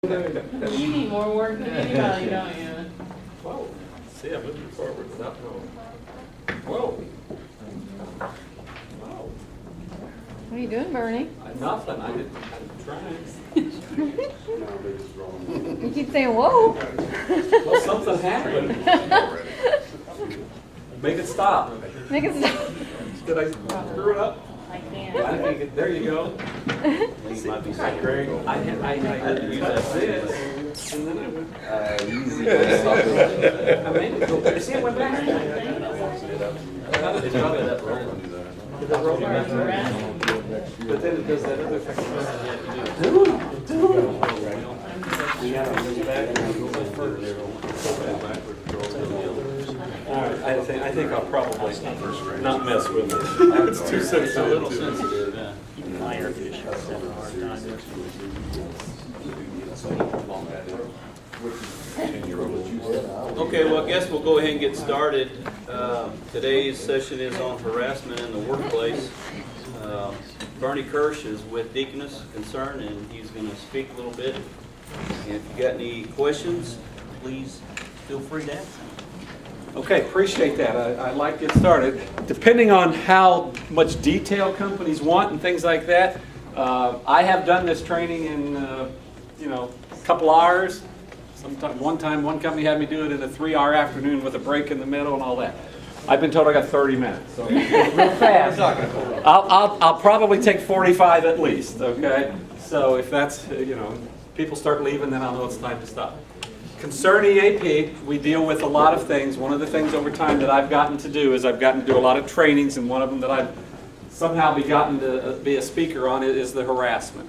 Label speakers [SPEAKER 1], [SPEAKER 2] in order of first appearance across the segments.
[SPEAKER 1] You need more work than anybody, don't you?
[SPEAKER 2] Whoa. See, I'm moving forward without no. Whoa. Whoa.
[SPEAKER 1] What are you doing, Bernie?
[SPEAKER 2] Nothing. I'm trying.
[SPEAKER 1] You keep saying, whoa.
[SPEAKER 2] Well, something happened. Make it stop.
[SPEAKER 1] Make it stop.
[SPEAKER 2] Did I screw it up?
[SPEAKER 1] I
[SPEAKER 2] I
[SPEAKER 1] can't.
[SPEAKER 2] think there you go. See, Greg, I had to use that this, and then I went. I made it go. See, it went back. It's probably that roll. But then it does that other thing. I think I'll probably not mess with it. It's too sensitive. A little sensitive.
[SPEAKER 3] Even iron fish have a hard time.
[SPEAKER 4] Okay, well, I guess we'll go ahead and get started. Today's session is on harassment in the workplace. Bernie Kirsch is with Deaconess Concern, and he's going to speak a little bit. And if you got any questions, please feel free to ask them.
[SPEAKER 2] Okay, appreciate that. I'd like to get started. Depending on how much detail companies want and things like that, I have done this training in, a couple hours. One time, one company had me do it in a 3-hour afternoon with a break in the middle and all that. I've been told I got 30 minutes, so real fast. I'll probably take 45 at least, okay? So if that's, people start leaving, then I'll know it's time to stop. Concern EAP, we deal with a lot of things. One of the things over time that I've gotten to do is I've gotten to do a lot of trainings, and one of them that I've somehow gotten to be a speaker on is the harassment.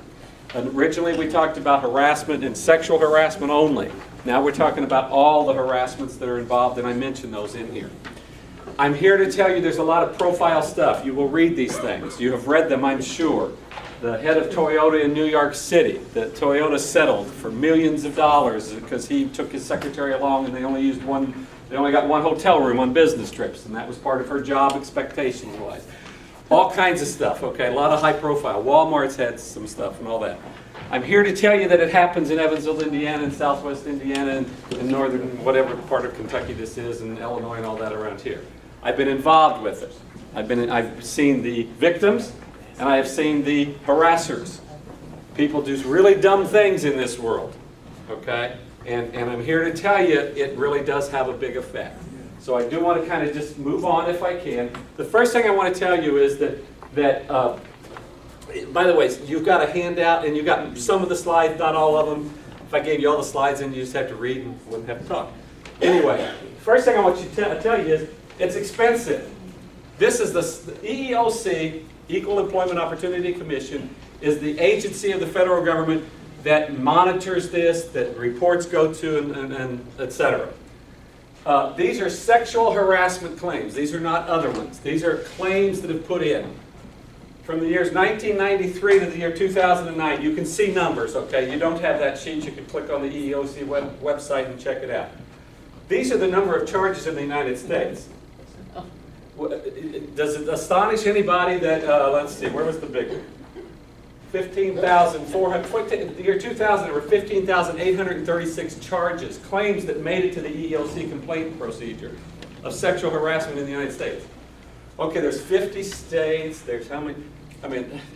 [SPEAKER 2] And originally we talked about harassment and sexual harassment only. Now we're talking about all the harassments that are involved, and I mentioned those in here. I'm here to tell you there's a lot of profile stuff. You will read these things. You have read them, I'm sure. The head of Toyota in New York City, that Toyota settled for millions of dollars because he took his secretary along and they only got one hotel room on business trips, and that was part of her job expectations-wise. All kinds of stuff, okay, a lot of high profile. Walmart's had some stuff and all that. I'm here to tell you that it happens in Evansville, Indiana, and Southwest Indiana, and in northern, whatever part of Kentucky this is, and Illinois and all that around here. I've been involved with it. I've seen the victims, and I have seen the harassers. People do really dumb things in this world, okay? And I'm here to tell you it really does have a big effect. So I do want to kind of just move on if I can. The first thing I want to tell you is that by the way, you've got a handout, and you've got some of the slides, not all of them. If I gave you all the slides, then you just have to read and wouldn't have to talk. Anyway, first thing I want you to tell you is it's expensive. This is the EEOC, Equal Employment Opportunity Commission, is the agency of the federal government that monitors this, that reports go to, and et cetera. These are sexual harassment claims. These are not other ones. These are claims that have put in. From the years 1993 to the year 2009, you can see numbers, okay? You don't have that sheet. You can click on the EEOC website and check it out. These are the number of charges in the United States. Does it astonish anybody that, let's see, where was the big one? 15,400, the year 2000, there were 15,836 charges, claims that made it to the EEOC complaint procedure of sexual harassment in the United States. Okay, there's 50 states, there's how many,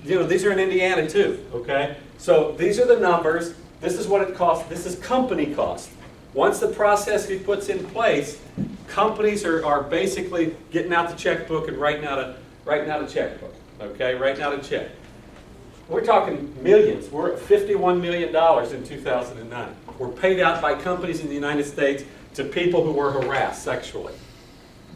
[SPEAKER 2] these are in Indiana too, okay? So these are the numbers, this is what it costs, this is company cost. Once the process gets put in place, companies are basically getting out the checkbook and writing out a checkbook, okay? Writing out a check. We're talking millions. We're at $51 million in 2009. We're paid out by companies in the United States to people who were harassed sexually.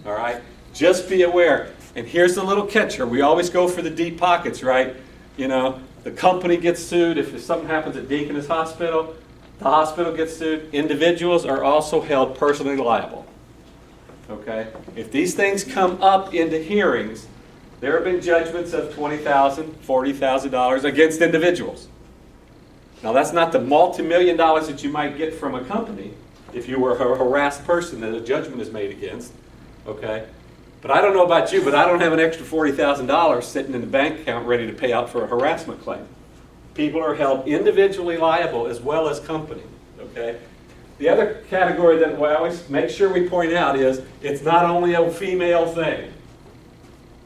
[SPEAKER 2] All right? Just be aware. And here's the little catcher. We always go for the deep pockets, right? The company gets sued. If something happens at Deaconess Hospital, the hospital gets sued. Individuals are also held personally liable. Okay? If these things come up into hearings, there have been judgments of $20,000, $40,000 against individuals. Now that's not the multi-million dollars that you might get from a company if you were a harassed person that a judgment is made against. Okay? But I don't know about you, but I don't have an extra $40,000 sitting in the bank account ready to pay out for a harassment claim. people are held individually liable as well as company, okay? The other category that we always make sure we point out is it's not only a female thing.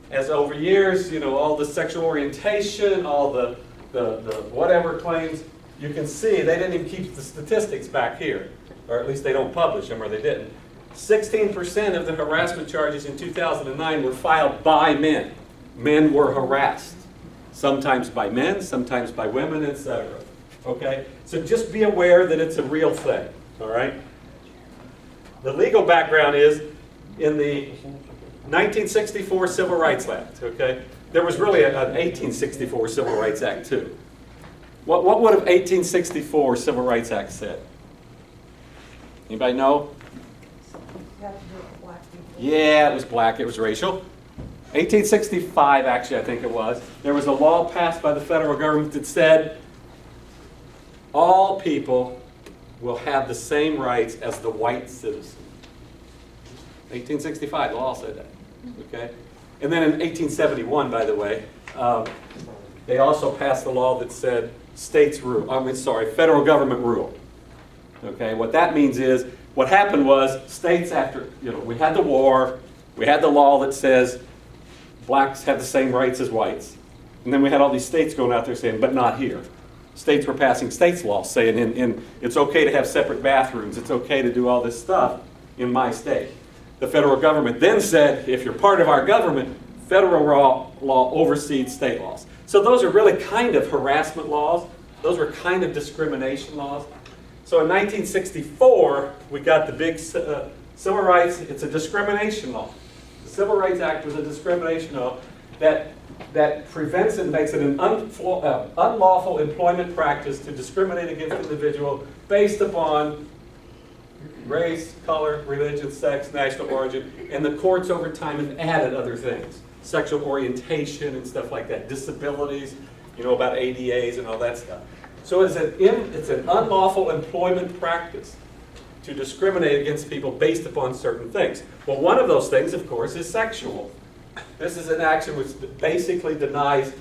[SPEAKER 2] As over years, you know, all the sexual orientation, all the whatever claims, you can see they didn't even keep the statistics back here, or at least they don't publish them, or they didn't. 16% of the harassment charges in 2009 were filed by men. Men were harassed, sometimes by men, sometimes by women, etc. Okay? So just be aware that it's a real thing, all right? The legal background is in the 1964 Civil Rights Act, okay? There was really an 1864 Civil Rights Act too. What would have 1864 Civil Rights Act said? Anybody know? Yeah, it was black, it was racial. 1865, actually, I think it was. There was a law passed by the federal government that said all people will have the same rights as the white citizen. 1865, the law said that. Okay? And then in 1871, by the way, they also passed a law that said federal government rule. Okay? What that means is, what happened was states after, we had the war, we had the law that says blacks have the same rights as whites. And then we had all these states going out there saying, but not here. States were passing states laws saying it's okay to have separate bathrooms, it's okay to do all this stuff in my state. The federal government then said, if you're part of our government, federal law oversees state laws. So those are really kind of harassment laws. Those were kind of discrimination laws. So in 1964, we got the big civil rights, it's a discrimination law. The Civil Rights Act was a discrimination law that prevents and makes it an unlawful employment practice to discriminate against an individual based upon race, color, religion, sex, national origin, and the courts over time have added other things. Sexual orientation and stuff like that, disabilities, about ADAs and all that stuff. So it's an unlawful employment practice to discriminate against people based upon certain things. Well, one of those things, of course, is sexual. This is an action which basically denies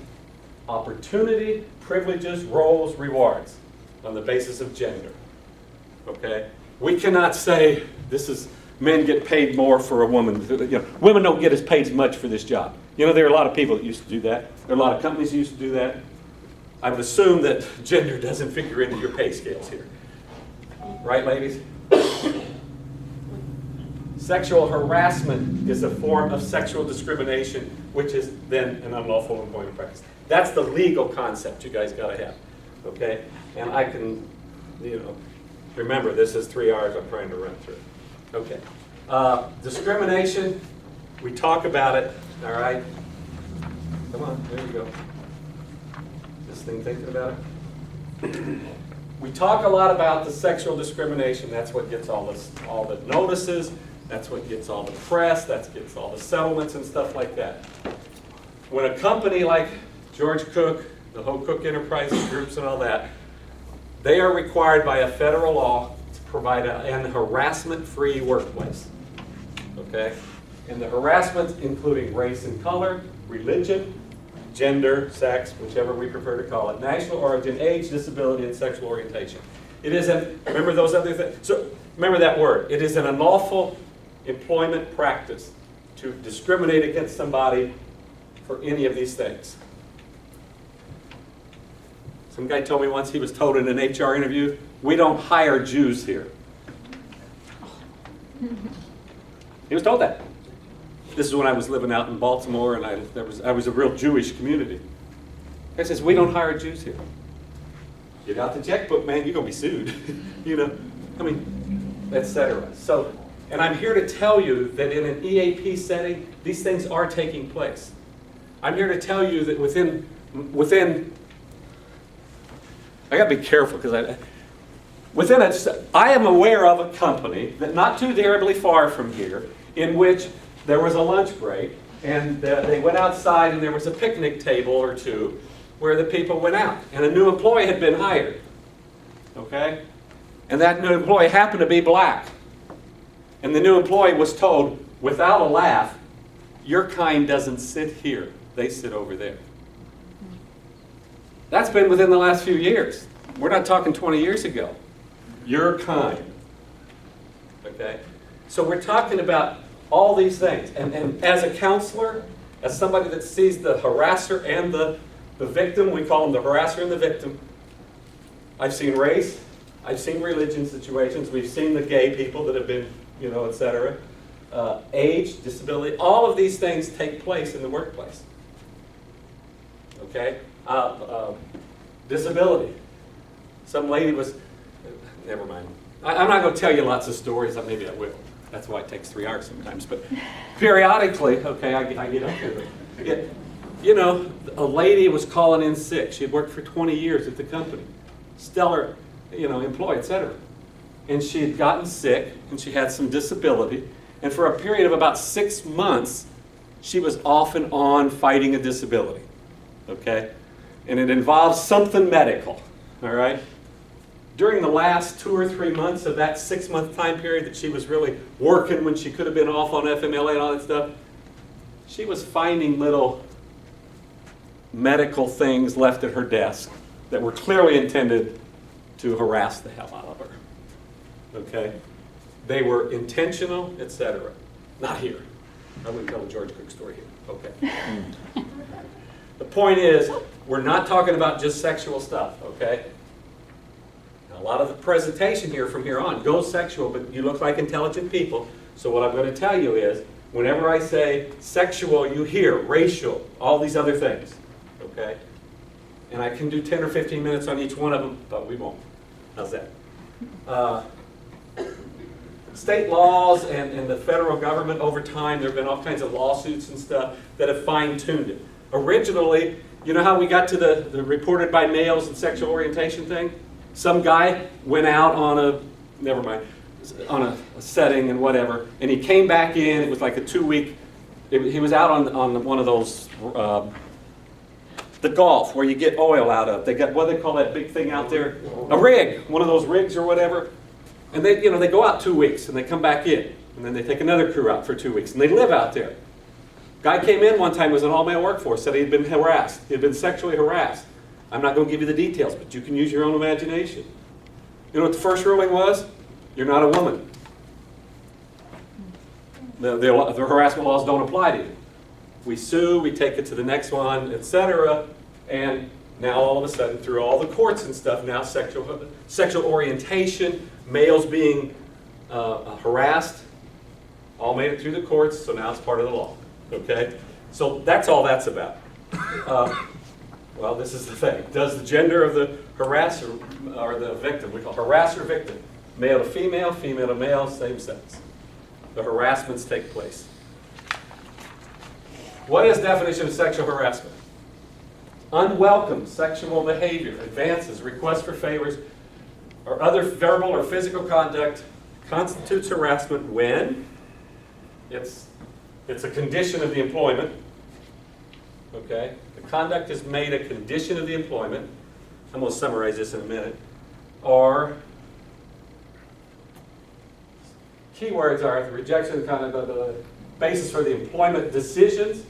[SPEAKER 2] opportunity, privileges, roles, rewards on the basis of gender. Okay? We cannot say men get paid more for a woman. Women don't get as paid as much for this job. There are a lot of people that used to do that. There are a lot of companies that used to do that. I would assume that gender doesn't figure into your pay scales here. Right, ladies? Sexual harassment is a form of sexual discrimination, which is then an unlawful employment practice. That's the legal concept you guys got to have. Okay? And I can, remember, this is 3 hours I'm trying to run through. Okay. Discrimination, we talk about it, all right? Come on, there you go. This thing thinking about it? We talk a lot about the sexual discrimination. That's what gets all the notices. That's what gets all the press. That gets all the settlements and stuff like that. When a company like George Cook, the whole Cook Enterprises groups and all that, they are required by a federal law to provide an harassment-free workplace. Okay? And the harassment including race and color, religion, gender, sex, whichever we prefer to call it, national origin, age, disability, and sexual orientation. It is remember those other things? So remember that word. It is an unlawful employment practice to discriminate against somebody for any of these things. Some guy told me once he was told in an HR interview, we don't hire Jews here. He was told that. This is when I was living out in Baltimore, and I was a real Jewish community. Guy says, we don't hire Jews here. Get out the checkbook, man, you're going to be sued. Etc. So, and I'm here to tell you that in an EAP setting, these things are taking place. I'm here to tell you that within I got to be careful because I am aware of a company that not too terribly far from here in which there was a lunch break and they went outside and there was a picnic table or two where the people went out and a new employee had been hired. Okay? And that new employee happened to be black. And the new employee was told, without a laugh, your kind doesn't sit here, they sit over there. That's been within the last few years. We're not talking 20 years ago. Your kind. Okay? So we're talking about all these things. And as a counselor, as somebody that sees the harasser and the victim, we call them the harasser and the victim. I've seen race, I've seen religion situations, we've seen the gay people that have been, et cetera. Age, disability, all of these things take place in the workplace. Okay? Disability. Some lady was, never mind. I'm not going to tell you lots of stories, maybe I will. That's why it takes 3 hours sometimes. But periodically, okay, I get up here. A lady was calling in sick. She had worked for 20 years at the company. Stellar, employee, etc. And she had gotten sick, and she had some disability. And for a period of about 6 months, she was off and on fighting a disability. Okay? And it involves something medical. All right? During the last 2 or 3 months of that 6-month time period that she was really working when she could have been off on FMLA and all that stuff, she was finding little medical things left at her desk that were clearly intended to harass the hell out of her. Okay? They were intentional, etc. Not here. I wouldn't tell a George Cook story here. Okay. The point is, we're not talking about just sexual stuff, okay? Now, a lot of the presentation here from here on goes sexual, but you look like intelligent people. So what I'm going to tell you is, whenever I say sexual, you hear racial, all these other things, okay? And I can do 10 or 15 minutes on each one of them, but we won't. How's that? State laws and the federal government, over time, there have been all kinds of lawsuits and stuff that have fine-tuned it. Originally, you know how we got to the reported by males and sexual orientation thing? Some guy went out on a setting and whatever, and he came back in. It was like a 2-week, he was out on one of those, the Gulf, where you get oil out of. They got, what do they call that big thing out there? A rig, one of those rigs or whatever. And they go out 2 weeks, and they come back in. And then they take another crew out for 2 weeks, and they live out there. Guy came in one time, was an all-male workforce, said he'd been harassed. He'd been sexually harassed. I'm not going to give you the details, but you can use your own imagination. You know what the first ruling was? You're not a woman. The harassment laws don't apply to you. We sue, we take it to the next one, etc. And now all of a sudden, through all the courts and stuff, now sexual orientation, males being harassed, all made it through the courts, so now it's part of the law. Okay? So that's all that's about. Well, this is the thing. Does the gender of the harasser or the victim, we call harasser victim, male to female, female to male, same sex. The harassments take place. What is the definition of sexual harassment? Unwelcome sexual behavior, advances, requests for favors, or other verbal or physical conduct constitutes harassment when it's a condition of the employment. Okay? The conduct is made a condition of the employment. I'm going to summarize this in a minute. Or keywords are the rejection of conduct, the basis for the employment decisions,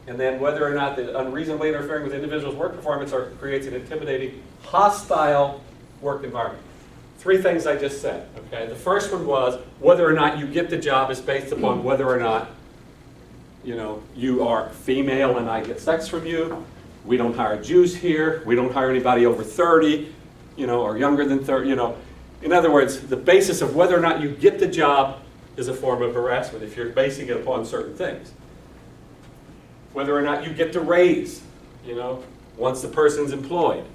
[SPEAKER 2] and then whether or not the unreasonably interfering with individual's work performance or creates an intimidating, hostile work environment. 3 things I just said. Okay, the first one was whether or not you get the job is based upon whether or not you are female and I get sex from you. We don't hire Jews here. We don't hire anybody over 30, or younger than 30. In other words, the basis of whether or not you get the job is a form of harassment if you're basing it upon certain things. Whether or not you get the raise, once the person's employed,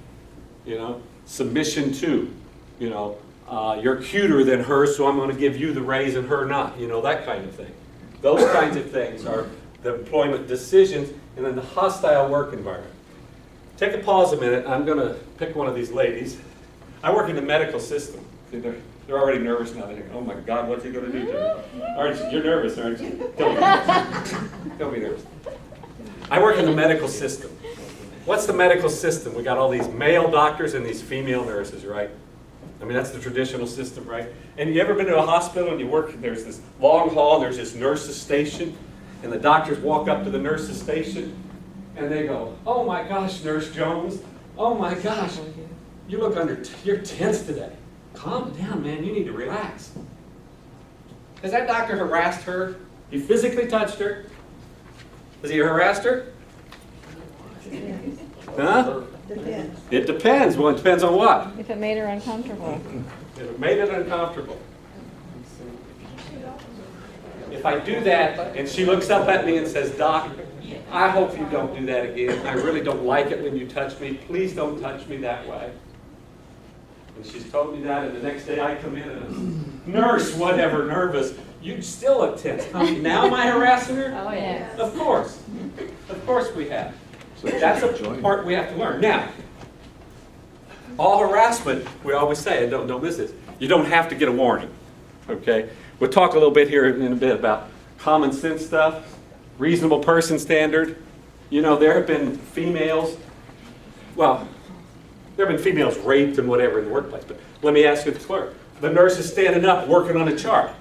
[SPEAKER 2] submission to, you're cuter than her, so I'm going to give you the raise and her not, that kind of thing. Those kinds of things are the employment decisions, and then the hostile work environment. Take a pause a minute. I'm going to pick one of these ladies. I work in the medical system. See, they're already nervous now. They're thinking, oh my God, what's he going to do to me? Aren't you? You're nervous, aren't you? Don't be nervous. Don't be nervous. I work in the medical system. What's the medical system? We got all these male doctors and these female nurses, right? I mean, that's the traditional system, right? And you ever been to a hospital and you work, there's this long hall, and there's this nurse's station, and the doctors walk up to the nurse's station, and they go, oh my gosh, Nurse Jones, Oh my gosh, you look you're tense today. Calm down, man, you need to relax. Has that doctor harassed her? He physically touched her? Has he harassed her? Huh?
[SPEAKER 5] Depends.
[SPEAKER 2] It depends. Well, it depends on what?
[SPEAKER 1] If it made her uncomfortable.
[SPEAKER 2] If it made it uncomfortable. If I do that and she looks up at me and says, Doc, I hope you don't do that again. I really don't like it when you touch me. Please don't touch me that way. And she's told me that, and the next day I come in and nurse, whatever, nervous. You still look tense. Now am I harassing her?
[SPEAKER 1] Oh, yes.
[SPEAKER 2] Of course. Of course we have. That's a part we have to learn. Now, all harassment, we always say, and don't miss this, you don't have to get a warning. Okay? We'll talk a little bit here in a bit about common sense stuff, reasonable person standard. You know, there have been females, well, there have been females raped and whatever in the workplace, but let me ask you the clerk. The nurse is standing up working on a chart.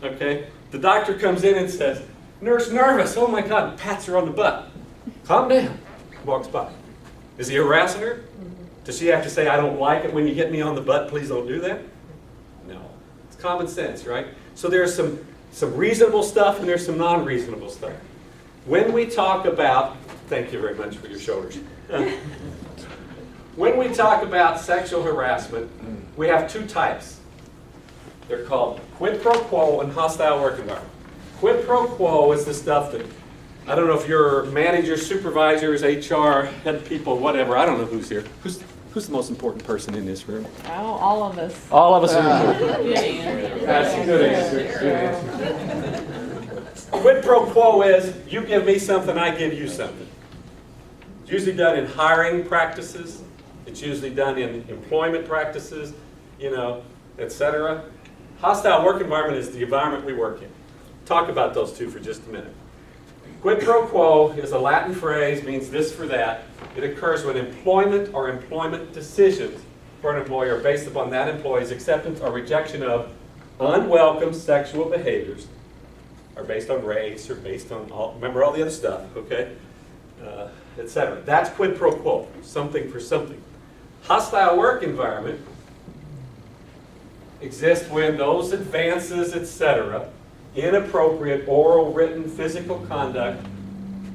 [SPEAKER 2] Okay? The doctor comes in and says, nurse nervous, oh my God, and pats her on the butt. Calm down. Walks by. Is he harassing her? Does she have to say, I don't like it when you hit me on the butt, please don't do that? No. It's common sense, right? So there's some reasonable stuff and there's some non-reasonable stuff. When we talk about, thank you very much for your shoulders. When we talk about sexual harassment, we have two types. They're called quid pro quo and hostile work environment. Quid pro quo is the stuff that, I don't know if you're managers, supervisors, HR, head people, whatever, I don't know who's here. Who's the most important person in this room?
[SPEAKER 1] Oh, all of us.
[SPEAKER 2] All of us are important.
[SPEAKER 1] Yeah.
[SPEAKER 2] That's a good answer. Good answer. Quid pro quo is, you give me something, I give you something. It's usually done in hiring practices. It's usually done in employment practices, you know, etc. Hostile work environment is the environment we work in. Talk about those two for just a minute. Quid pro quo is a Latin phrase, means this for that. It occurs when employment or employment decisions for an employer are based upon that employee's acceptance or rejection of unwelcome sexual behaviors, are based on race, or based on, remember all the other stuff, okay, etc. That's quid pro quo, something for something. Hostile work environment exists when those advances, etc., inappropriate oral, written, physical conduct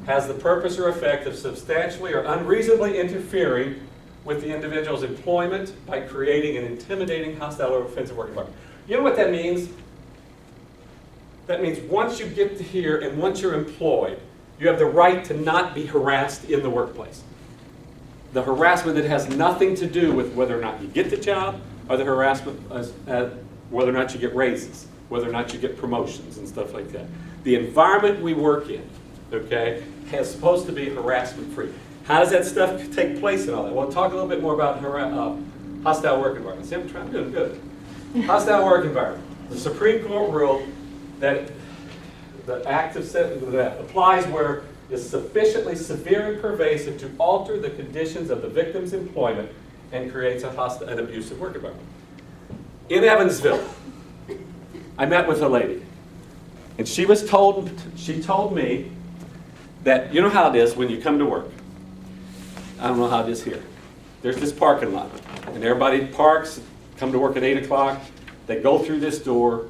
[SPEAKER 2] has the purpose or effect of substantially or unreasonably interfering with the individual's employment by creating an intimidating, hostile, or offensive work environment. You know what that means? That means once you get to here and once you're employed, you have the right to not be harassed in the workplace. The harassment that has nothing to do with whether or not you get the job, or the harassment whether or not you get raises, whether or not you get promotions and stuff like that. The environment we work in, okay, is supposed to be harassment-free. How does that stuff take place and all that? Well, talk a little bit more about hostile work environment. See, I'm doing good. Hostile work environment. The Supreme Court ruled that the act of that applies where is sufficiently severe and pervasive to alter the conditions of the victim's employment and creates an abusive work environment. In Evansville, I met with a lady, and she told me that, you know how it is when you come to work. I don't know how it is here. There's this parking lot, and everybody parks, come to work at 8 o'clock, they go through this door,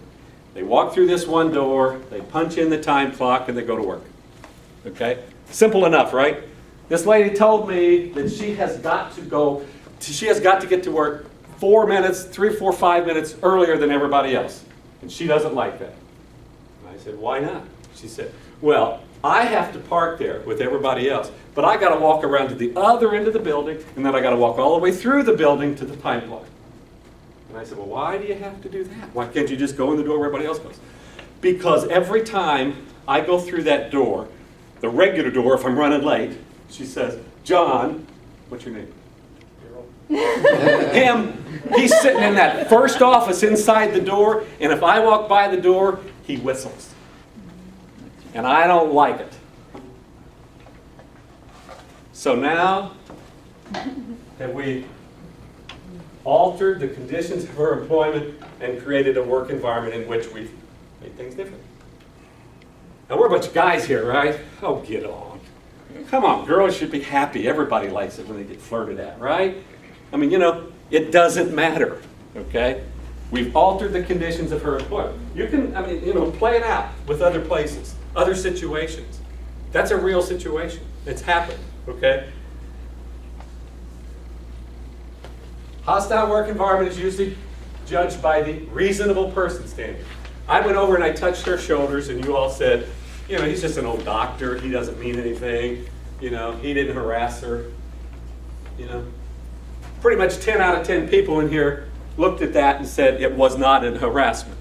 [SPEAKER 2] they walk through this one door, they punch in the time clock, and they go to work. Okay? Simple enough, right? This lady told me that she has got to get to work 4 minutes, 3, 4, 5 minutes earlier than everybody else. And she doesn't like that. And I said, why not? She said, well, I have to park there with everybody else, but I got to walk around to the other end of the building, and then I got to walk all the way through the building to the time clock. And I said, well, why do you have to do that? Why can't you just go in the door where everybody else goes? Because every time I go through that door, the regular door, if I'm running late, she says, John, what's your name? He's sitting in that first office inside the door, and if I walk by the door, he whistles. And I don't like it. So now, have we altered the conditions of her employment and created a work environment in which we've made things different? Now, we're a bunch of guys here, right? Oh, get on. Come on, girls should be happy. Everybody likes it when they get flirted at, right? I mean, it doesn't matter, okay? We've altered the conditions of her employment. You can, play it out with other places, other situations. That's a real situation. It's happened, okay? Hostile work environment is usually judged by the reasonable person standard. I went over and I touched her shoulders and you all said, he's just an old doctor. He doesn't mean anything. He didn't harass her. Pretty much 10 out of 10 people in here looked at that and said it was not an harassment.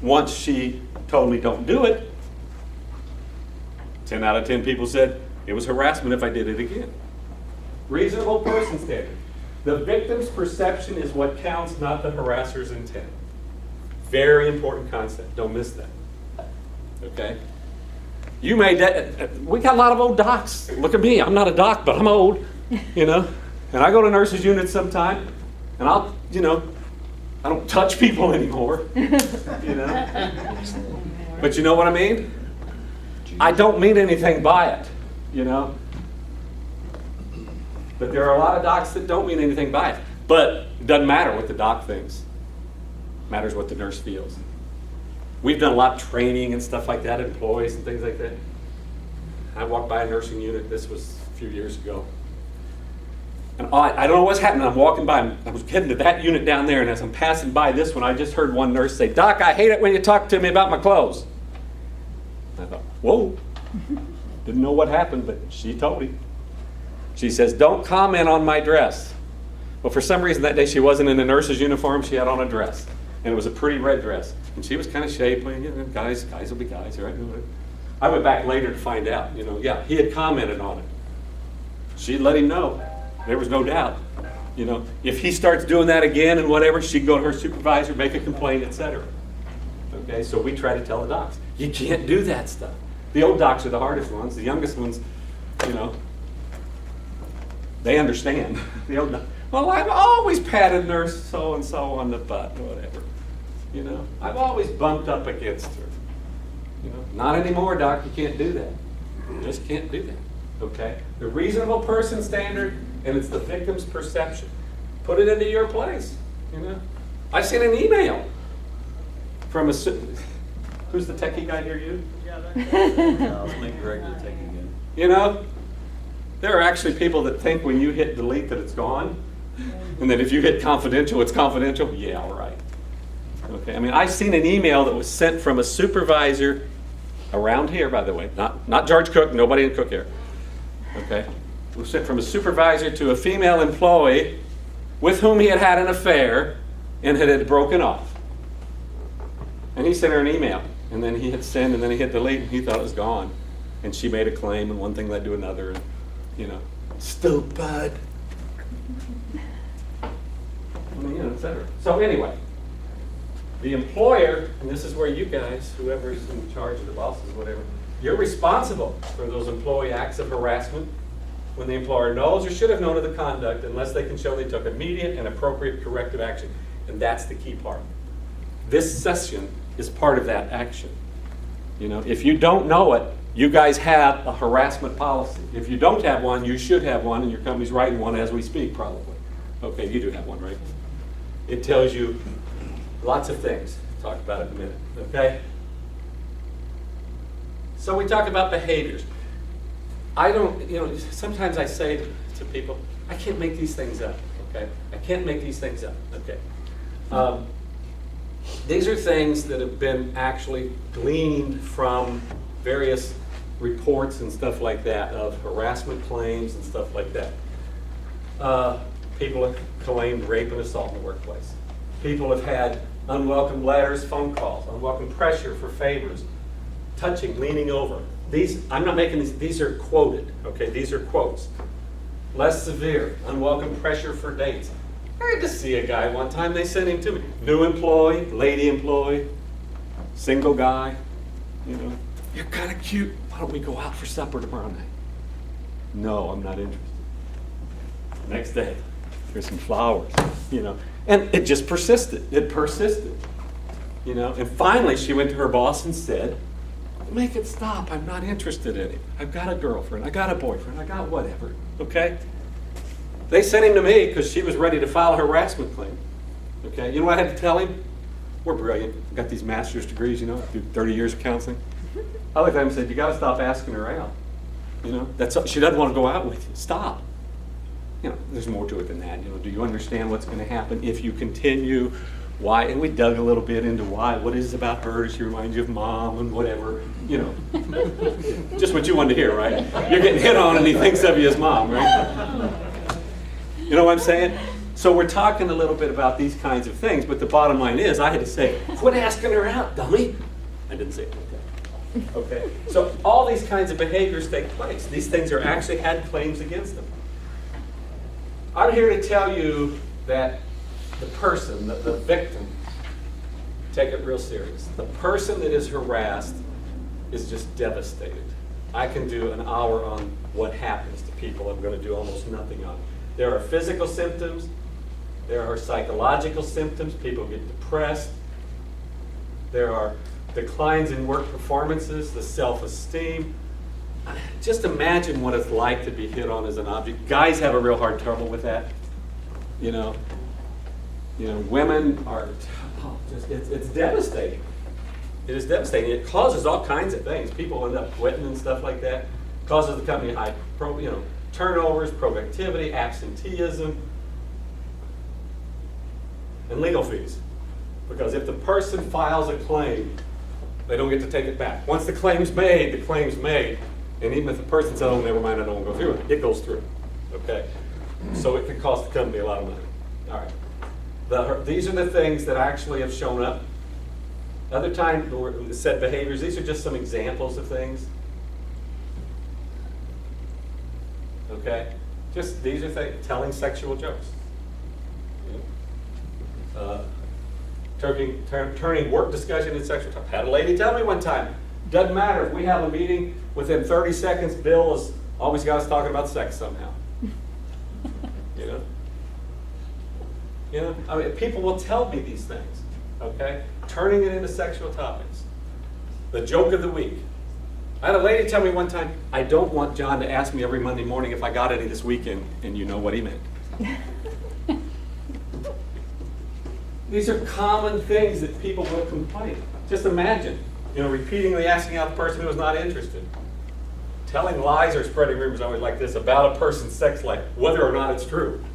[SPEAKER 2] Once she told me don't do it, 10 out of 10 people said it was harassment if I did it again. Reasonable person standard. The victim's perception is what counts, not the harasser's intent. Very important concept. Don't miss that. Okay? We got a lot of old docs. Look at me. I'm not a doc, but I'm old. And I go to nurses' units sometime, and I don't touch people anymore. But you know what I mean? I don't mean anything by it. But there are a lot of docs that don't mean anything by it. But it doesn't matter what the doc thinks. It matters what the nurse feels. We've done a lot of training and stuff like that, employees and things like that. I walked by a nursing unit, this was a few years ago. And I don't know what's happening. I'm walking by, I was heading to that unit down there, and as I'm passing by this one, I just heard one nurse say, "Doc, I hate it when you talk to me about my clothes." I thought, whoa. Didn't know what happened, but she told me. She says, "Don't comment on my dress." Well, for some reason that day she wasn't in a nurse's uniform, she had on a dress. And it was a pretty red dress. And she was kind of shapely, guys will be guys, right? I went back later to find out, he had commented on it. She'd let him know. There was no doubt. If he starts doing that again and whatever, she'd go to her supervisor, make a complaint, etc. Okay, so we try to tell the docs, you can't do that stuff. The old docs are the hardest ones. The youngest ones, they understand. The old docs, well, I've always patted nurse so-and-so on the butt, whatever. I've always bumped up against her. Not anymore, doc, you can't do that. You just can't do that, okay? The reasonable person standard, and it's the victim's perception. Put it into your place, I've seen an email from who's the techie guy here, you?
[SPEAKER 4] I'll make Greg the take again.
[SPEAKER 2] There are actually people that think when you hit delete that it's gone, and that if you hit confidential, it's confidential. Yeah, all right. Okay, I've seen an email that was sent from a supervisor around here, by the way, not George Cook, nobody in Cook here. Okay, it was sent from a supervisor to a female employee with whom he had had an affair and had broken off. And he sent her an email, and then he hit send, and then he hit delete, and he thought it was gone. And she made a claim, and one thing led to another, and stupid. Etc. So anyway, the employer, and this is where you guys, whoever's in charge of the bosses, whatever, you're responsible for those employee acts of harassment when the employer knows or should have known of the conduct unless they can show they took immediate and appropriate corrective action. And that's the key part. This session is part of that action. If you don't know it, you guys have a harassment policy. If you don't have one, you should have one, and your company's writing one as we speak, probably. Okay, you do have one, right? It tells you lots of things. Talk about it in a minute, okay? So we talk about behaviors. Sometimes I say to people, I can't make these things up, okay? I can't make these things up, okay? These are things that have been actually gleaned from various reports and stuff like that of harassment claims and stuff like that. People have claimed rape and assault in the workplace. People have had unwelcome letters, phone calls, unwelcome pressure for favors, touching, leaning over. I'm not making these are quoted, okay? These are quotes. Less severe, unwelcome pressure for dates. I had to see a guy one time, they sent him to me. New employee, lady employee, single guy, you're kind of cute. Why don't we go out for supper tomorrow night? No, I'm not interested. Next day, here's some flowers, And it just persisted. It persisted, And finally, she went to her boss and said, Make it stop. I'm not interested in it. I've got a girlfriend. I got a boyfriend. I got whatever. Okay? They sent him to me because she was ready to file a harassment claim. Okay? You know what I had to tell him? We're brilliant. We've got these master's degrees, you know, through 30 years of counseling. I looked at him and said, you got to stop asking her out. You know, she doesn't want to go out with you. Stop. You know, there's more to it than that. You know, do you understand what's going to happen if you continue? Why? And we dug a little bit into why. What is it about her? Does she remind you of mom and whatever? You know, just what you wanted to hear, right? You're getting hit on and he thinks of you as mom, right? You know what I'm saying? So we're talking a little bit about these kinds of things, but the bottom line is I had to say, quit asking her out, dummy. I didn't say it like that. Okay? So all these kinds of behaviors take place. These things are actually had claims against them. I'm here to tell you that the person, the victim, take it real serious. The person that is harassed is just devastated. I can do an hour on what happens to people. I'm going to do almost nothing on it. There are physical symptoms. There are psychological symptoms. People get depressed. There are declines in work performances, the self-esteem. Just imagine what it's like to be hit on as an object. Guys have a real hard trouble with that. You know, women are it's devastating. It is devastating. It causes all kinds of things. People end up quitting and stuff like that. It causes the company high turnovers, productivity, absenteeism, and legal fees. Because if the person files a claim, they don't get to take it back. Once the claim's made, the claim's made. And even if the person says, oh, never mind, I don't want to go through it, it goes through. Okay? So it can cost the company a lot of money. All right. These are the things that actually have shown up. Other times, said behaviors, these are just some examples of things. Okay? Just, these are things, telling sexual jokes. Turning work discussion into sexual talk. Had a lady tell me one time, doesn't matter if we have a meeting, within 30 seconds, Bill has always got us talking about sex somehow. You know, I mean, people will tell me these things, okay? Turning it into sexual topics. The joke of the week. I had a lady tell me one time, I don't want John to ask me every Monday morning if I got any this weekend, and you know what he meant. These are common things that people will complain. Just imagine, repeatedly asking out the person who is not interested. Telling lies or spreading rumors, always like this, about a person's sex life, whether or not it's true.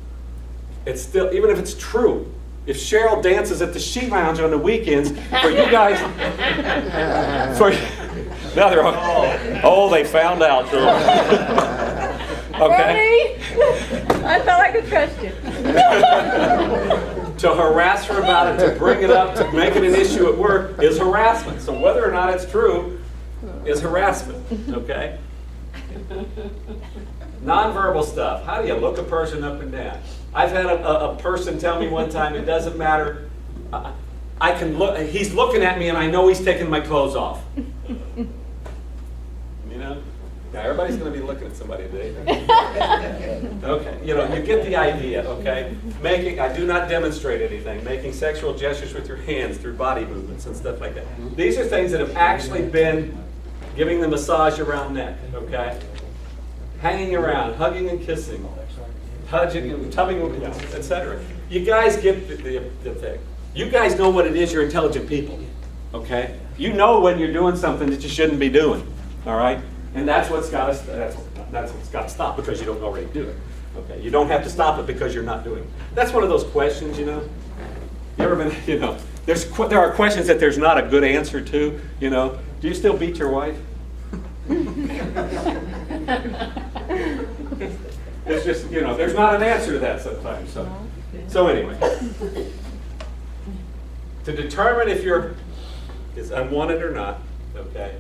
[SPEAKER 2] It's still, even if it's true, if Cheryl dances at the She Lounge on the weekends, for you guys, now they're oh, they found out. Okay.
[SPEAKER 1] Bernie, I thought I could trust you.
[SPEAKER 2] To harass her about it, to bring it up, to make it an issue at work is harassment. So whether or not it's true is harassment, okay? Nonverbal stuff. How do you look a person up and down? I've had a person tell me one time, it doesn't matter. I can look. He's looking at me, and I know he's taking my clothes off. Now everybody's going to be looking at somebody today. Okay, you get the idea. Okay, I do not demonstrate anything. Making sexual gestures with your hands through body movements and stuff like that. These are things that have actually been giving the massage around neck. Okay, hanging around, hugging and kissing. Tubbing, etc. You guys get the thing. You guys know what it is. You're intelligent people. Okay? You know when you're doing something that you shouldn't be doing. All right? And that's what's got to stop, because you don't already do it. Okay? You don't have to stop it because you're not doing it. That's one of those questions. You ever been? There are questions that there's not a good answer to. Do you still beat your wife? It's just, there's not an answer to that sometimes. So anyway, to determine if is unwanted or not, okay,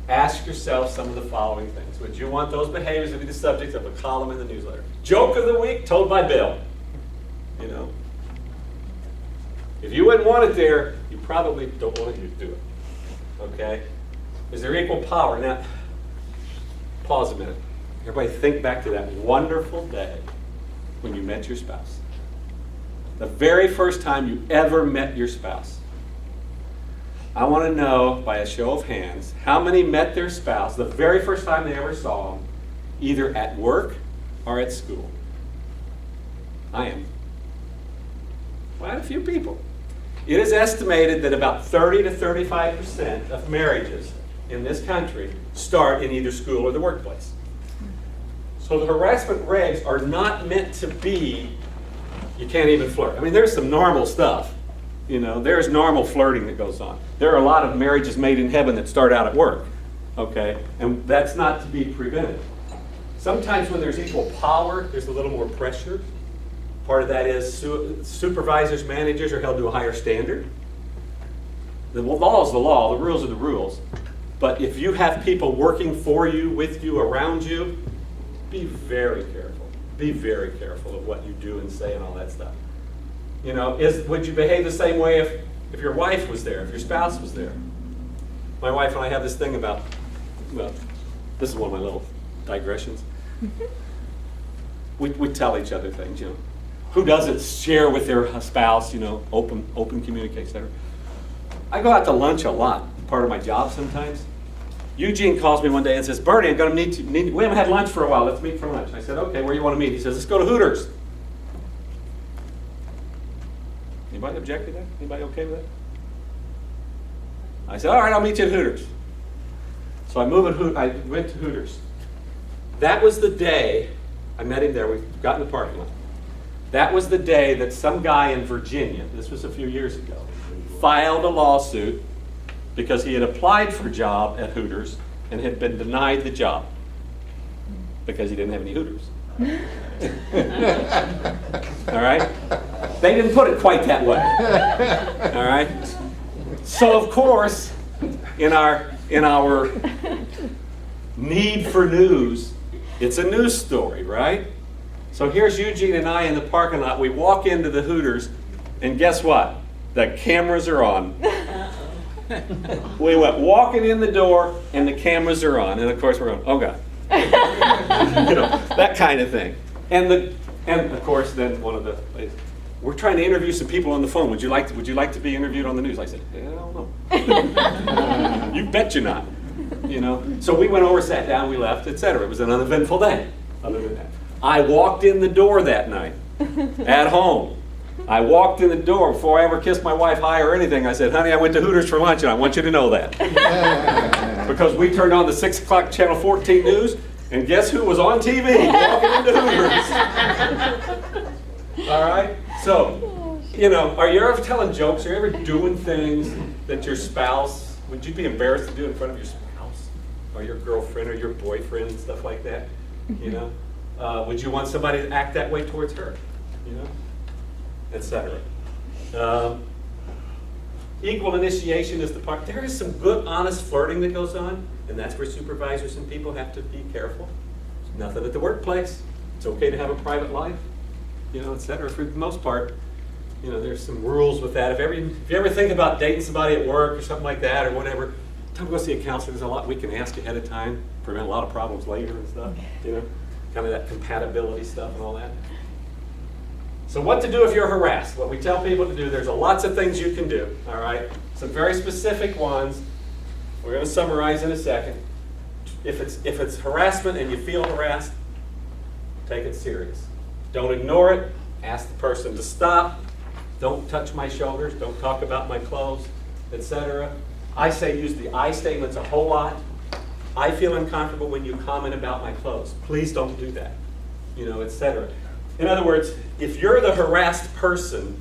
[SPEAKER 2] ask yourself some of the following things. Would you want those behaviors to be the subject of a column in the newsletter? Joke of the week told by Bill. If you wouldn't want it there, you probably don't want to do it. Okay? Is there equal power? Now, pause a minute. Everybody think back to that wonderful day when you met your spouse. The very first time you ever met your spouse. I want to know, by a show of hands, how many met their spouse the very first time they ever saw them, either at work or at school? I am. Quite a few people. It is estimated that about 30 to 35% of marriages in this country start in either school or the workplace. So the harassment regs are not meant to be, you can't even flirt. I mean, there's some normal stuff. You know, there's normal flirting that goes on. There are a lot of marriages made in heaven that start out at work, okay? And that's not to be prevented. Sometimes when there's equal power, there's a little more pressure. Part of that is supervisors, managers are held to a higher standard. The law is the law, the rules are the rules. But if you have people working for you, with you, around you, be very careful. Be very careful of what you do and say and all that stuff. You know, would you behave the same way if your wife was there, if your spouse was there? My wife and I have this thing about, well, this is one of my little digressions. We tell each other things, you know. Who doesn't share with their spouse, you know, open communication, etc. I go out to lunch a lot, part of my job sometimes. Eugene calls me one day and says, Bernie, I'm going to we haven't had lunch for a while, let's meet for lunch. I said, okay, where do you want to meet? He says, let's go to Hooters. Anybody object to that? Anybody okay with that? I said, all right, I'll meet you at Hooters. So I went to Hooters. That was the day, I met him there, we got in the parking lot. That was the day that some guy in Virginia, this was a few years ago, filed a lawsuit because he had applied for a job at Hooters and had been denied the job because he didn't have any Hooters. All right? They didn't put it quite that way. All right? So of course, in our need for news, it's a news story, right? So here's Eugene and I in the parking lot. We walk into the Hooters, and guess what? The cameras are on. We went walking in the door, and the cameras are on. And of course, we're going, oh God. You know, that kind of thing. And of course, then one of the ladies, we're trying to interview some people on the phone. Would you like to be interviewed on the news? I said, I don't know. You bet you're not. You know. So we went over, sat down, we left, etc. It was an uneventful day. Other than that, I walked in the door that night at home. I walked in the door before I ever kissed my wife hi or anything. I said, honey, I went to Hooters for lunch, and I want you to know that. Because we turned on the 6 o'clock Channel 14 news, and guess who was on TV walking into Hooters? All right? So, you know, are you ever telling jokes? Are you ever doing things that your spouse, would you be embarrassed to do in front of your spouse? Or your girlfriend or your boyfriend and stuff like that? You know? Would you want somebody to act that way towards her? You know? Etc. Equal initiation is the part. There is some good, honest flirting that goes on, and that's where supervisors and people have to be careful. There's nothing at the workplace. It's okay to have a private life, you know, etc. For the most part, you know, there's some rules with that. If you ever think about dating somebody at work or something like that or whatever, time to go see a counselor. There's a lot we can ask ahead of time, prevent a lot of problems later and stuff. You know, kind of that compatibility stuff and all that. So what to do if you're harassed? What we tell people to do, there's lots of things you can do, all right? Some very specific ones. We're going to summarize in a second. If it's harassment and you feel harassed, take it serious. Don't ignore it. Ask the person to stop. Don't touch my shoulders. Don't talk about my clothes, etc. I say use the I statements a whole lot. I feel uncomfortable when you comment about my clothes. Please don't do that, you know, etc. In other words, if you're the harassed person,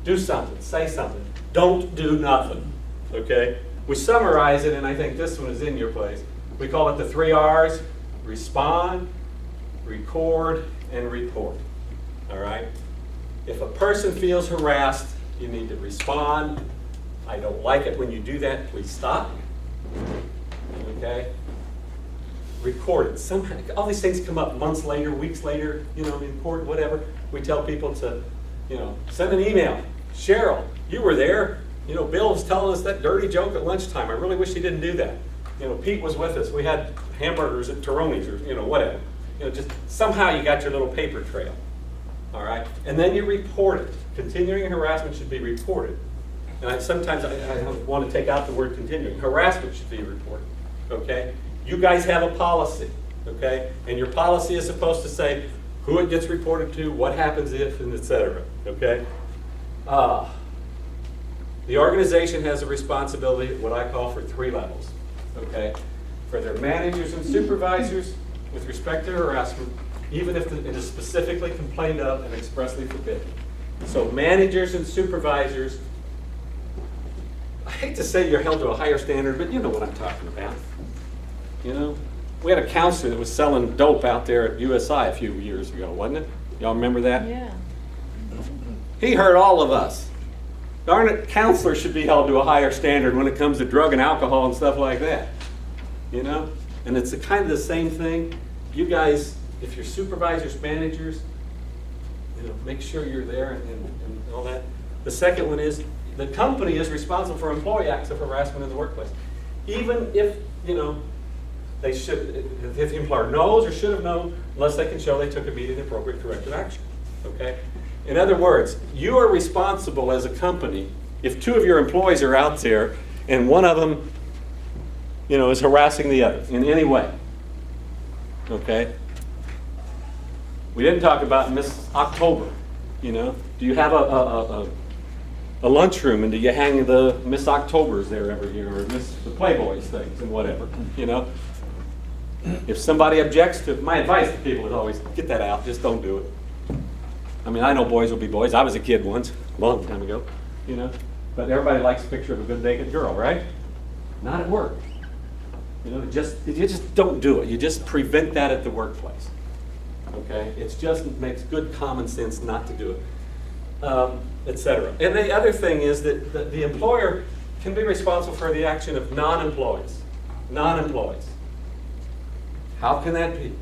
[SPEAKER 2] do something, say something. Don't do nothing, okay? We summarize it, and I think this one is in your place. We call it the 3 R's: respond, record, and report, all right? If a person feels harassed, you need to respond. I don't like it when you do that. Please stop, okay? Record it. Somehow, all these things come up months later, weeks later, you know, important, whatever. We tell people to, you know, send an email. Cheryl, you were there. You know, Bill was telling us that dirty joke at lunchtime. I really wish he didn't do that. You know, Pete was with us. We had hamburgers at Taroni's or, you know, whatever. You know, just somehow you got your little paper trail. All right? And then you report it. Continuing harassment should be reported. and sometimes I want to take out the word continuing. Harassment should be reported, okay? You guys have a policy, okay? And your policy is supposed to say who it gets reported to, what happens if, and et cetera, okay? The organization has a responsibility, what I call for 3 levels, okay? For their managers and supervisors with respect to harassment, even if it is specifically complained of and expressly forbidden. So managers and supervisors, I hate to say you're held to a higher standard, but you know what I'm talking about. You know? We had a counselor that was selling dope out there at USI a few years ago, wasn't it? Y'all remember that?
[SPEAKER 1] Yeah.
[SPEAKER 2] He hurt all of us. Darn it, counselors should be held to a higher standard when it comes to drug and alcohol and stuff like that. You know? And it's kind of the same thing. You guys, if you're supervisors, managers, you know, make sure you're there and all that. The second one is the company is responsible for employee acts of harassment in the workplace. Even if, you know, they should, if the employer knows or should have known, unless they can show they took immediate and appropriate corrective action. Okay? In other words, you are responsible as a company if 2 of your employees are out there and one of them, you know, is harassing the other in any way. Okay? We didn't talk about Miss October, you know. Do you have a lunchroom and do you hang the Miss Octobers there every year, or the Playboys things and whatever, you know? If somebody objects to, my advice to people is always get that out, just don't do it. I mean, I know boys will be boys. I was a kid once, a long time ago, you know. But everybody likes a picture of a good naked girl, right? Not at work. You know, you just don't do it. You just prevent that at the workplace. Okay? It just makes good common sense not to do it, etc. And the other thing is that the employer can be responsible for the action of non-employees. Non-employees. How can that be?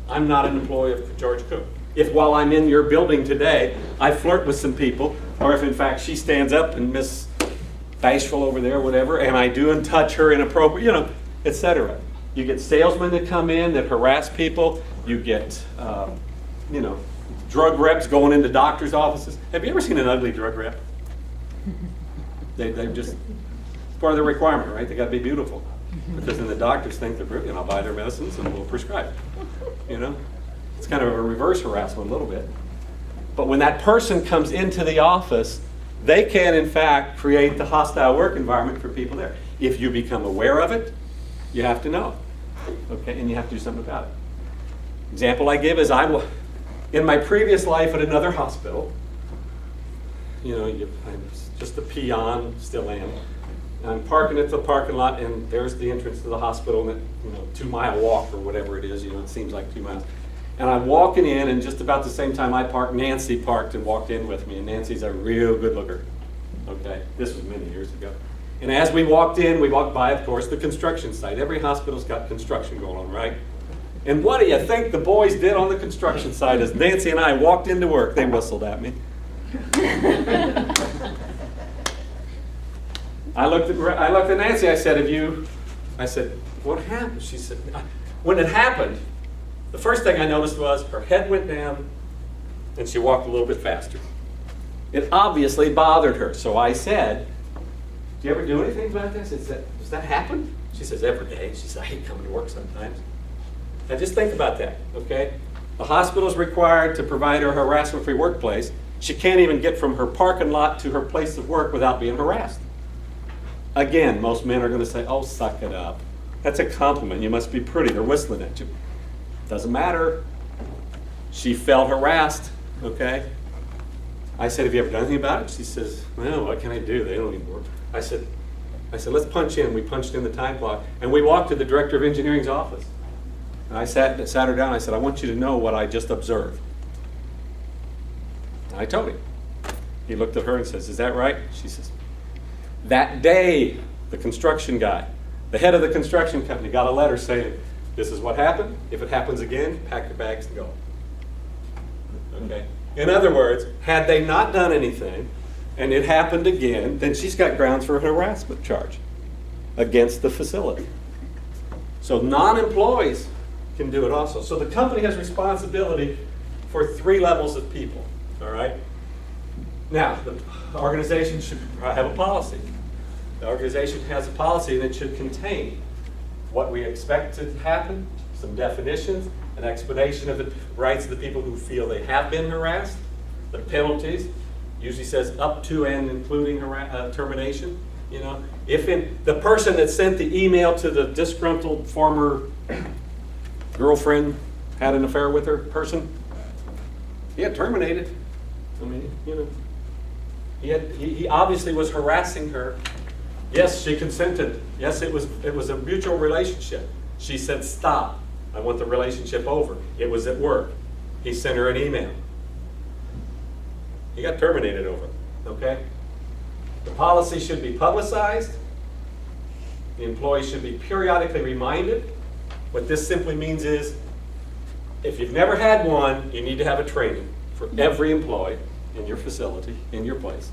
[SPEAKER 2] I'm not an employee of George Cook. If while I'm in your building today, I flirt with some people, or if in fact she stands up and Miss Bashful over there, whatever, and I do and touch her inappropriate, you know, etc. You get salesmen that come in that harass people. You get, you know, drug reps going into doctors' offices. Have you ever seen an ugly drug rep? They just, it's part of the requirement, right? They got to be beautiful. Because then the doctors think they're brilliant. I'll buy their medicines and we'll prescribe it. You know? It's kind of a reverse harassment a little bit. But when that person comes into the office, they can in fact create the hostile work environment for people there. If you become aware of it, you have to know. Okay? And you have to do something about it. Example I give is in my previous life at another hospital, you know, I'm just a peon, still am. I'm parking at the parking lot, and there's the entrance to the hospital, and you know, 2-mile walk or whatever it is. You know, it seems like 2 miles. And I'm walking in, and just about the same time I parked, Nancy parked and walked in with me. And Nancy's a real good looker. Okay, this was many years ago. And as we walked in, we walked by, of course, the construction site. Every hospital's got construction going on, right? And what do you think the boys did on the construction site as Nancy and I walked into work? They whistled at me. I looked at Nancy, I said, what happened? She said, when it happened, the first thing I noticed was her head went down and she walked a little bit faster. It obviously bothered her. So I said, do you ever do anything about this? Does that happen? She says, every day. She says, I hate coming to work sometimes. Now just think about that, okay? The hospital is required to provide her a harassment-free workplace. She can't even get from her parking lot to her place of work without being harassed. Again, most men are going to say, oh, suck it up. That's a compliment. You must be pretty. They're whistling at you. Doesn't matter. She felt harassed, okay? I said, have you ever done anything about it? She says, well, what can I do? They don't even work. I said, let's punch in. We punched in the time clock. And we walked to the director of engineering's office. And I sat her down. I said, I want you to know what I just observed. And I told him. He looked at her and says, is that right? She says, that day, the construction guy, the head of the construction company, got a letter saying, this is what happened. If it happens again, pack your bags and go. Okay? In other words, had they not done anything, and it happened again, then she's got grounds for a harassment charge against the facility. So non-employees can do it also. So the company has responsibility for 3 levels of people, all right? Now, the organization should have a policy. The organization has a policy and it should contain what we expect to happen, some definitions, an explanation of the rights of the people who feel they have been harassed, the penalties, usually says up to and including termination. You know, if the person that sent the email to the disgruntled former girlfriend had an affair with her person, he had terminated. I mean, you know, he obviously was harassing her. Yes, she consented. Yes, it was a mutual relationship. She said, "Stop. I want the relationship over." It was at work. He sent her an email. He got terminated over it. Okay. The policy should be publicized. The employee should be periodically reminded. What this simply means is, if you've never had one, you need to have a training for every employee in your facility, in your place.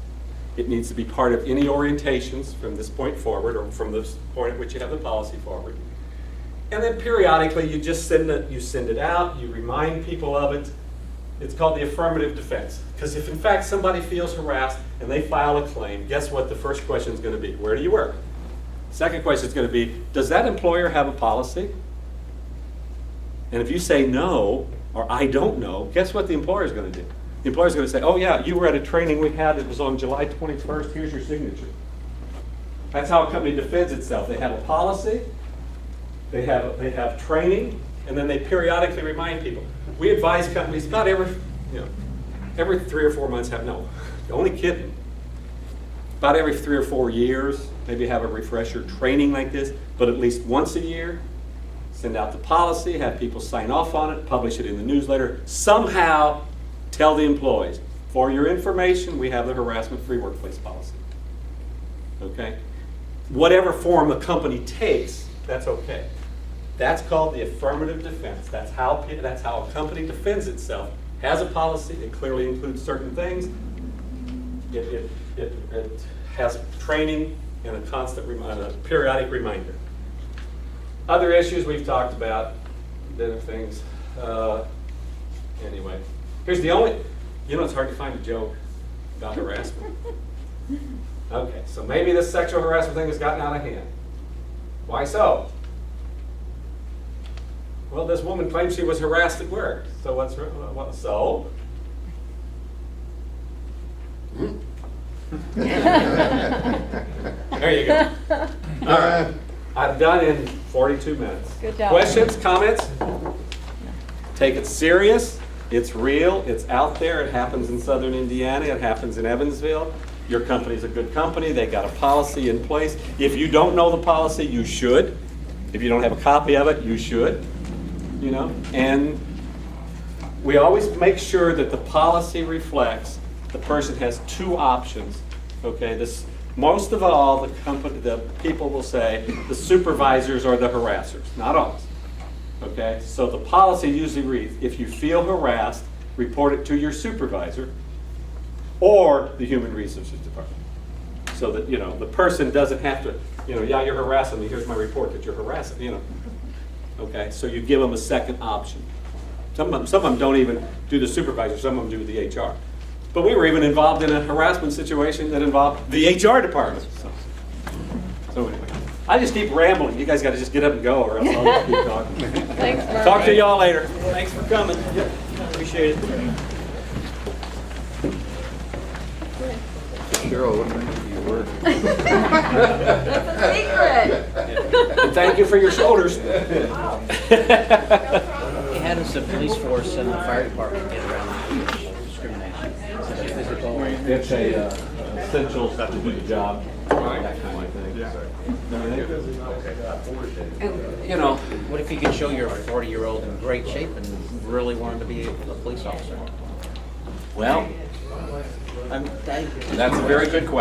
[SPEAKER 2] It needs to be part of any orientations from this point forward, or from this point at which you have the policy forward. And then periodically, you just send it out, you remind people of it. It's called the affirmative defense. Because if in fact somebody feels harassed and they file a claim, guess what the first question is going to be? Where do you work? Second question is going to be, does that employer have a policy? And if you say no, or I don't know, guess what the employer is going to do? The employer is going to say, oh yeah, you were at a training we had, it was on July 21st, here's your signature. That's how a company defends itself. They have a policy, they have training, and then they periodically remind people. We advise companies about every 3 or 4 months only kidding. About every 3 or 4 years, maybe have a refresher training like this, but at least once a year, send out the policy, have people sign off on it, publish it in the newsletter, somehow tell the employees, for your information, we have the harassment-free workplace policy. Okay? Whatever form the company takes, that's okay. That's called the affirmative defense. That's how a company defends itself. Has a policy, it clearly includes certain things. It has training and a constant periodic reminder. Other issues we've talked about, other things. Anyway, here's the only, it's hard to find a joke about harassment. Okay, so maybe this sexual harassment thing has gotten out of hand. Why so? Well, this woman claims she was harassed at work. So what's what? So? There you go. All right. I've done in 42 minutes.
[SPEAKER 1] Good job.
[SPEAKER 2] Questions, comments? Take it serious. It's real. It's out there. It happens in Southern Indiana. It happens in Evansville. Your company's a good company. They got a policy in place. If you don't know the policy, you should. If you don't have a copy of it, you should. And we always make sure that the policy reflects the person has 2 options. Okay, most of all, the people will say the supervisors are the harassers, not us. Okay, so the policy usually reads, if you feel harassed, report it to your supervisor or the Human Resources Department. So that, the person doesn't have to, yeah, you're harassing me, here's my report that you're harassing, Okay, so you give them a second option. Some of them don't even do the supervisor, some of them do the HR. But we were even involved in a harassment situation that involved the HR department. So anyway, I just keep rambling. You guys got to just get up and go, or else I'll keep talking.
[SPEAKER 1] Thanks, Murray.
[SPEAKER 2] Talk to y'all later.
[SPEAKER 4] Thanks for coming. Yep. Appreciate it.
[SPEAKER 5] Cheryl, what makes you work?
[SPEAKER 1] That's a secret.
[SPEAKER 2] And thank you for your shoulders.
[SPEAKER 3] How does the police force and the fire department get around discrimination? Is it a physical?
[SPEAKER 2] It's essential to do the job, that kind of thing.
[SPEAKER 3] What if you could show you're a 40-year-old in great shape and really wanted to be a police officer?
[SPEAKER 2] Well,
[SPEAKER 3] That's
[SPEAKER 2] that's a very good question.